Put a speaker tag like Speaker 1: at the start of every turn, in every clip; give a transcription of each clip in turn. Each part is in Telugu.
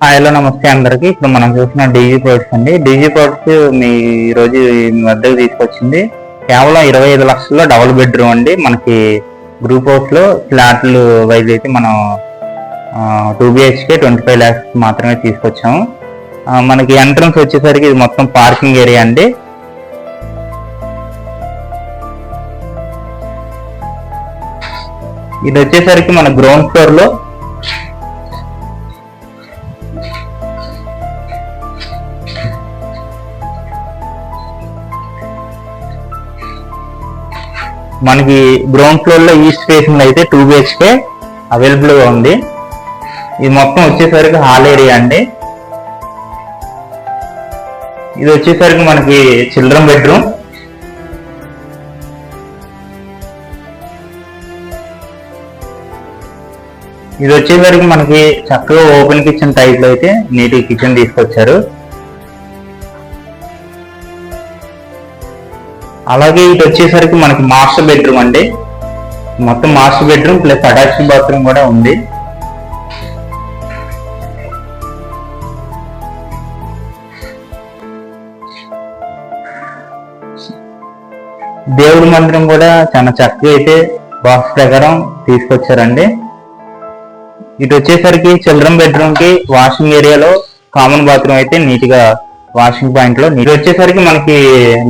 Speaker 1: హలో నమస్తే అందరికి. ఇప్పుడు మనం చూసిన డీజీ ప్రొడక్ట్స్ అండి. డీజీ ప్రొడక్ట్స్ మీ రోజు మీ వద్దకు తీసుకొచ్చింది కేవలం 25 లక్షల్లో డబుల్ బెడ్రూమ్ అండి. మనకి గ్రూప్ హౌస్ లో ఫ్లాట్లు వైజ్ అయితే మనం 2 BHK 25 lakhs మాత్రమే తీసుకొచ్చాము. మనకి ఎంట్రన్స్ వచ్చేసరికి ఇది మొత్తం పార్కింగ్ ఏరియా అండి. ఇది వచ్చేసరికి మన గ్రౌండ్ ఫ్లోర్ లో మనకి గ్రౌండ్ ఫ్లోర్ లో ఈస్ట్ ఫేసింగ్ అయితే 2 BHK అవైలబుల్ గా ఉంది. ఇది మొత్తం వచ్చేసరికి హాల్ ఏరియా అండి. ఇది వచ్చేసరికి మనకి చిల్డ్రన్ బెడ్రూమ్. ఇది వచ్చేసరికి మనకి చక్కగా ఓపెన్ కిచెన్ టైప్ లో అయితే నీట్ కిచెన్ తీసుకొచ్చారు. అలాగే ఇది వచ్చేసరికి మనకి మాస్టర్ బెడ్రూమ్ అండి. మొత్తం master bedroom plus attached bathroom కూడా ఉంది. దేవుడి మందిరం కూడా చాలా చక్కగా అయితే బాక్స్ ప్రకారం తీసుకొచ్చారండి. ఇటు వచ్చేసరికి చిల్డ్రన్ బెడ్రూమ్ కి వాషింగ్ ఏరియాలో కామన్ బాత్రూమ్ అయితే నీట్ గా వాషింగ్ పాయింట్ లో. ఇది వచ్చేసరికి మనకి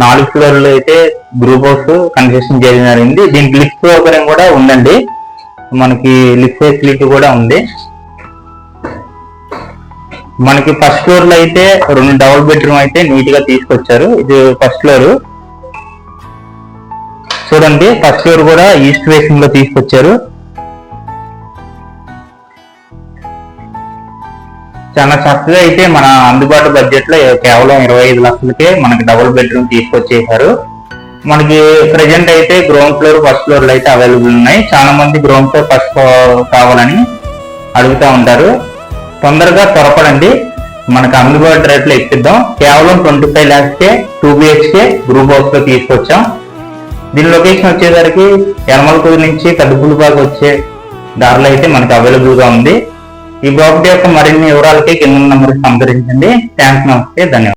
Speaker 1: 4 ఫ్లోర్లు అయితే గ్రూప్ హౌస్ కన్స్ట్రక్షన్ చేయడం జరిగింది. దీనికి లిఫ్ట్ సౌకర్యం కూడా ఉందండి. మనకి లిఫ్ట్ ఫెసిలిటీ కూడా ఉంది. మనకి ఫస్ట్ ఫ్లోర్ లో అయితే 2 డబుల్ బెడ్రూమ్ అయితే నీట్ గా తీసుకొచ్చారు. ఇది ఫస్ట్ ఫ్లోర్ చూడండి. ఫస్ట్ ఫ్లోర్ కూడా ఈస్ట్ ఫేసింగ్ లో తీసుకొచ్చారు. చాలా చక్కగా అయితే మన అందుబాటు బడ్జెట్ లో కేవలం 25 లక్షలకే మనకి డబుల్ బెడ్రూమ్ తీసుకొచ్చేసారు. మనకి ప్రెజెంట్ అయితే గ్రౌండ్ ఫ్లోర్ ఫస్ట్ ఫ్లోర్ లో అయితే అవైలబుల్ ఉన్నాయి. చాలా మంది గ్రౌండ్ ఫ్లోర్ ఫస్ట్ కావాలని అడుగుతూ ఉంటారు. తొందరగా త్వరపడండి, మనకి అందుబాటు రేట్ లో ఇప్పిద్దాం. కేవలం 25 lakhsకే 2 BHK గ్రూప్ హౌస్ లో తీసుకొచ్చాం. దీని లొకేషన్ వచ్చేసరికి యనమలకూరు నుంచి పెద్దపులిపాకు వచ్చే దారిలో అయితే మనకి అవైలబుల్ గా ఉంది. ఈ ప్రాపర్టీ యొక్క మరిన్ని వివరాలకి కింద నంబర్కి సంప్రదించండి. థ్యాంక్స్, నమస్తే, ధన్యవాదాలు.